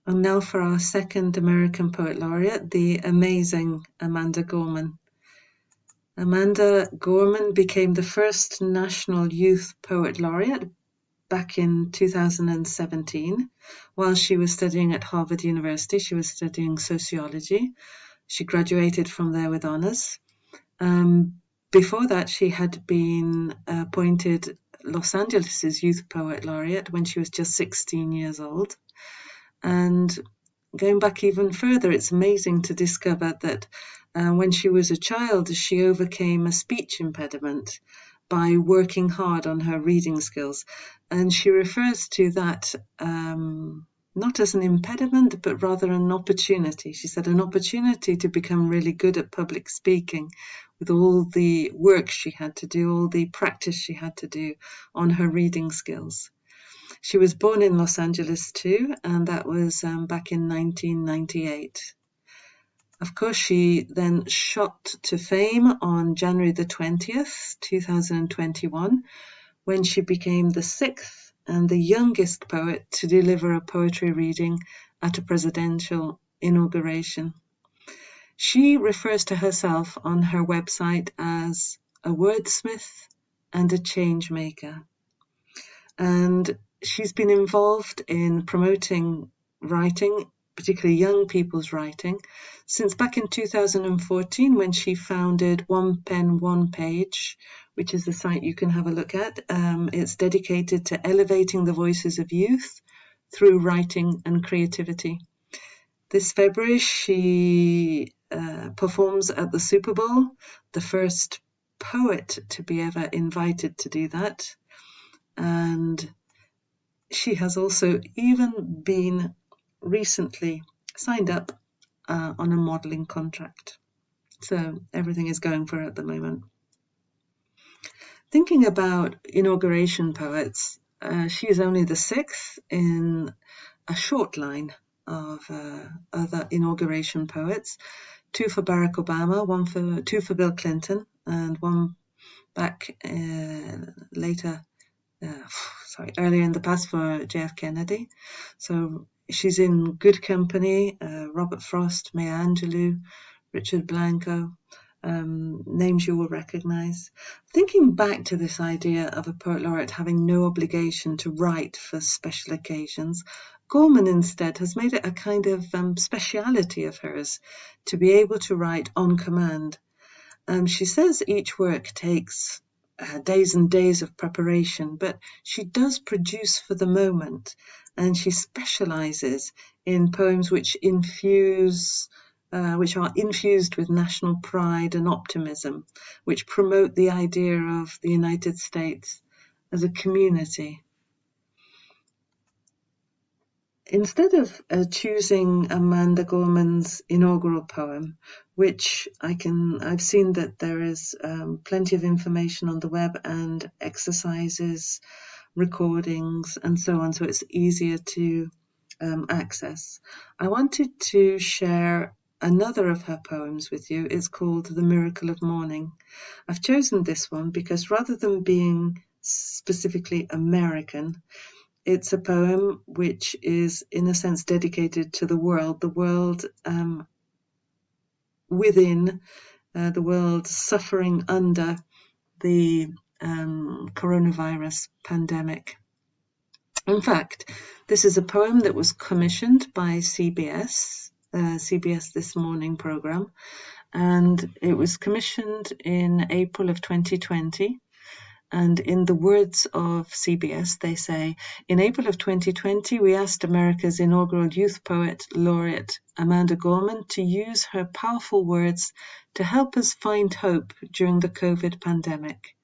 And now for our second American Poet Laureate, the amazing Amanda Gorman. Amanda Gorman became the first National Youth Poet Laureate back in 2017 while she was studying at Harvard University. She was studying sociology. She graduated from there with honors. Before that, she had been appointed Los Angeles' Youth Poet Laureate when she was just 16 years old. And going back even further, it's amazing to discover that when she was a child, she overcame a speech impediment by working hard on her reading skills. And she refers to that not as an impediment, but rather an opportunity. She said an opportunity to become really good at public speaking with all the work she had to do, all the practice she had to do on her reading skills. She was born in Los Angeles too, and that was back in 1998. Of course, she then shot to fame on January the 20th, 2021, when she became the sixth and the youngest poet to deliver a poetry reading at a presidential inauguration. She refers to herself on her website as a wordsmith and a change maker. And she's been involved in promoting writing, particularly young people's writing, since back in 2014 when she founded One Pen, One Page, which is a site you can have a look at. It's dedicated to elevating the voices of youth through writing and creativity. This February, she performs at the Super Bowl, the first poet to be ever invited to do that. And she has also even been recently signed up on a modelling contract. So everything is going for her at the moment. Thinking about inauguration poets, she is only the sixth in a short line of other inauguration poets. Two for Barack Obama, two for Bill Clinton, and one back earlier in the past for JF Kennedy. So she's in good company, Robert Frost, Maya Angelou, Richard Blanco, names you will recognize. Thinking back to this idea of a poet laureate having no obligation to write for special occasions, Gorman instead has made it a kind of speciality of hers to be able to write on command. She says each work takes days and days of preparation, but she does produce for the moment, and she specializes in poems which are infused with national pride and optimism, which promote the idea of the United States as a community. Instead of choosing Amanda Gorman's inaugural poem, which I've seen that there is plenty of information on the web and exercises, recordings, and so on, so it's easier to access. I wanted to share another of her poems with you. It's called The Miracle of Morning. I've chosen this one because rather than being specifically American, it's a poem which is, in a sense, dedicated to the world within, the world suffering under the coronavirus pandemic. In fact, this is a poem that was commissioned by CBS This Morning program, and it was commissioned in April of 2020. And in the words of CBS, they say, in April of 2020, we asked America's inaugural youth poet laureate, Amanda Gorman, to use her powerful words to help us find hope during the COVID pandemic.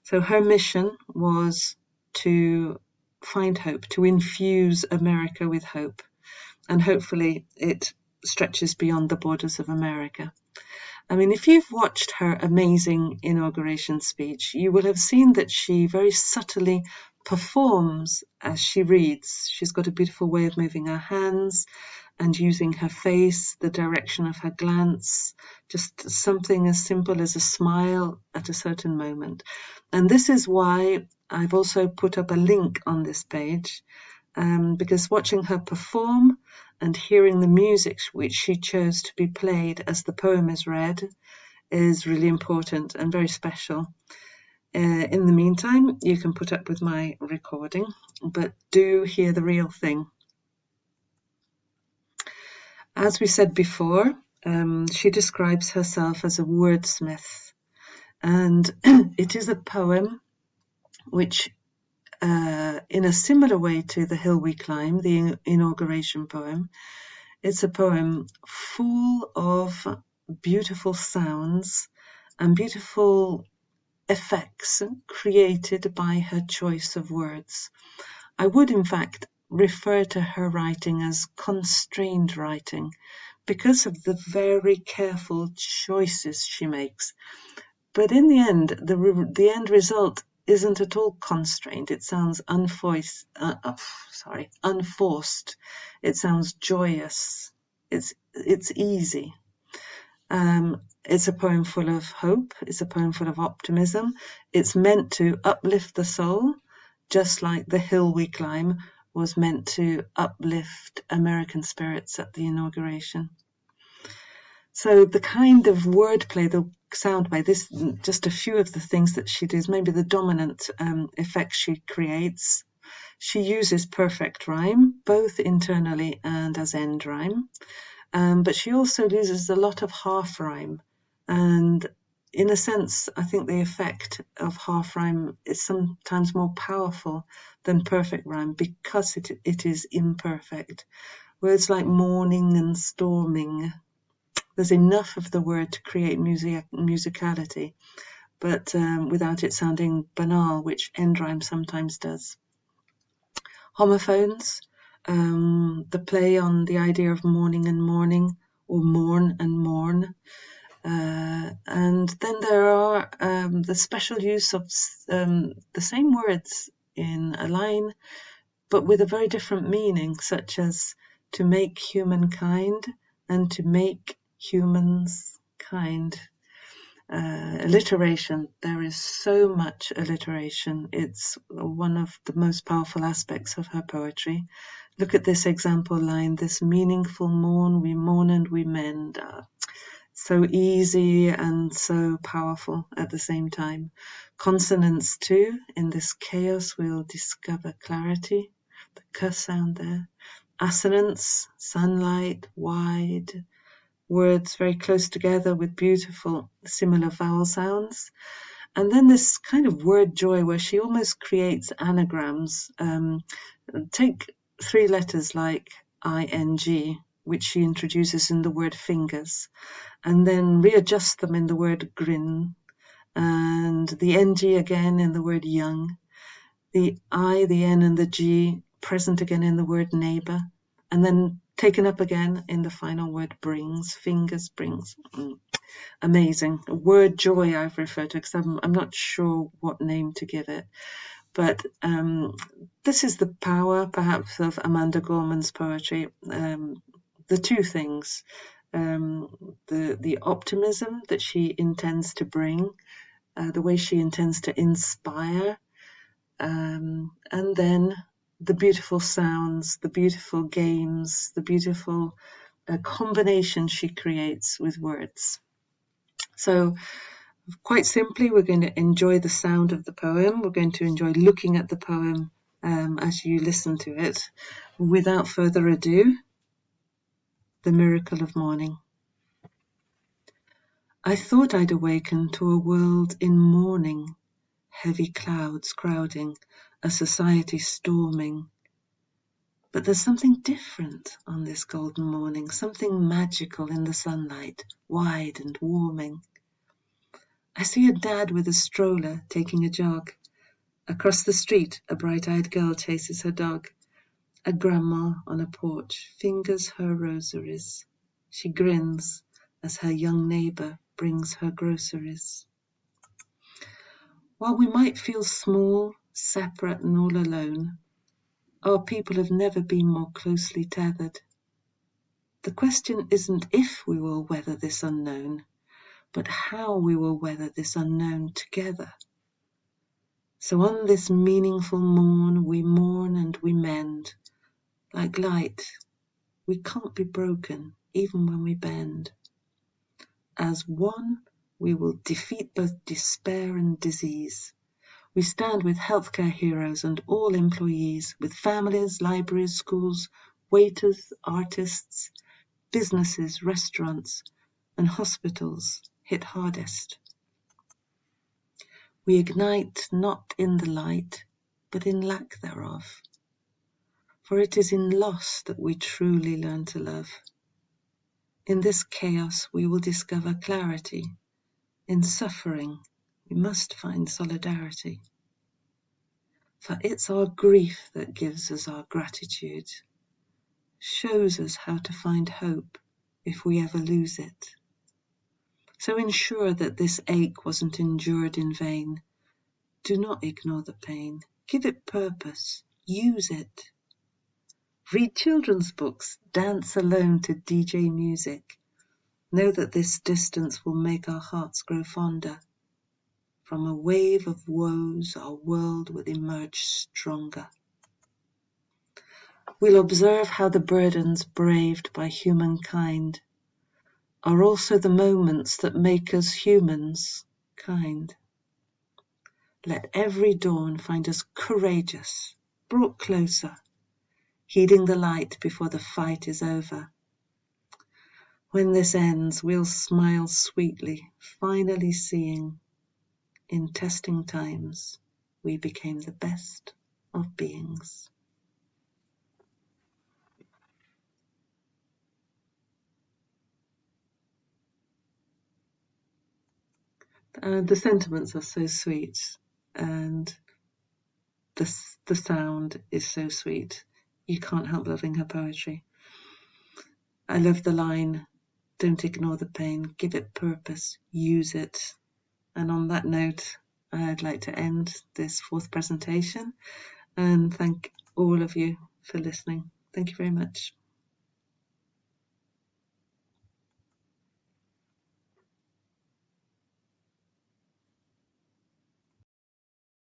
So her mission was to find hope, to infuse America with hope. And hopefully it stretches beyond the borders of America. I mean, if you've watched her amazing inauguration speech, you will have seen that she very subtly performs as she reads. She's got a beautiful way of moving her hands and using her face, the direction of her glance, just something as simple as a smile at a certain moment. And this is why I've also put up a link on this page because watching her perform and hearing the music which she chose to be played as the poem is read is really important and very special. In the meantime, you can put up with my recording, but do hear the real thing. As we said before, she describes herself as a wordsmith, and it is a poem which, in a similar way to The Hill We Climb, the inauguration poem, it's a poem full of beautiful sounds and beautiful effects created by her choice of words. I would, in fact, refer to her writing as constrained writing because of the very careful choices she makes. But in the end, the end result isn't at all constrained. It sounds unforced. It sounds joyous. It's easy. It's a poem full of hope. It's a poem full of optimism. It's meant to uplift the soul, just like The Hill We Climb was meant to uplift American spirits at the inauguration. So the kind of wordplay, the soundbite, this just a few of the things that she does, maybe the dominant effects she creates. She uses perfect rhyme, both internally and as end rhyme. But she also uses a lot of half rhyme. And in a sense, I think the effect of half rhyme is sometimes more powerful than perfect rhyme because it is imperfect. Words like morning and storming, there's enough of the word to create musicality, but without it sounding banal, which end rhyme sometimes does. Homophones, the play on the idea of morning and morning, or morn and morn. And then there are the special use of the same words in a line, but with a very different meaning, such as to make humankind and to make humans kind. Alliteration. There is so much alliteration. It's one of the most powerful aspects of her poetry. Look at this example line, this meaningful morn, we mourn and we mend. So easy and so powerful at the same time. Consonants too. In this chaos we'll discover clarity. The k sound there. Assonance, sunlight, wide. Words very close together with beautiful similar vowel sounds. And then this kind of word joy where she almost creates anagrams. Take three letters like ing, which she introduces in the word fingers, and then readjust them in the word grin, and the ng again in the word young, the I, the N, and the G present again in the word neighbor, and then taken up again in the final word brings, fingers, brings. Amazing. Word joy I've referred to because I'm not sure what name to give it. But this is the power, perhaps, of Amanda Gorman's poetry. The two things, the optimism that she intends to bring, the way she intends to inspire, and then the beautiful sounds, the beautiful games, the beautiful combination she creates with words. So quite simply, we're going to enjoy the sound of the poem. We're going to enjoy looking at the poem as you listen to it. Without further ado, The Miracle of Morning. I thought I'd awaken to a world in mourning, heavy clouds crowding, a society storming. But there's something different on this golden morning, something magical in the sunlight, wide and warming. I see a dad with a stroller taking a jog. Across the street, a bright-eyed girl chases her dog. A grandma on a porch fingers her rosaries. She grins as her young neighbor brings her groceries. While we might feel small, separate and all alone, our people have never been more closely tethered. The question isn't if we will weather this unknown, but how we will weather this unknown together. So on this meaningful morn we mourn and we mend, Like light, we can't be broken even when we bend. As one, we will defeat both despair and disease. We stand with healthcare heroes and all employees, with families, libraries, schools, waiters, artists, businesses, restaurants, and hospitals hit hardest. We ignite not in the light, but in lack thereof. For it is in loss that we truly learn to love. In this chaos we will discover clarity. In suffering we must find solidarity. For it's our grief that gives us our gratitude, shows us how to find hope if we ever lose it. So ensure that this ache wasn't endured in vain. Do not ignore the pain. Give it purpose. Use it. Read children's books. Dance alone to DJ music. Know that this distance will make our hearts grow fonder. From a wave of woes, our world will emerge stronger. We'll observe how the burdens braved by humankind are also the moments that make us humans kind. Let every dawn find us courageous, brought closer, heeding the light before the fight is over. When this ends, we'll smile sweetly, finally seeing, in testing times, we became the best of beings. The sentiments are so sweet, and the sound is so sweet. You can't help loving her poetry. I love the line, don't ignore the pain, give it purpose, use it. And on that note, I'd like to end this fourth presentation and thank all of you for listening. Thank you very much.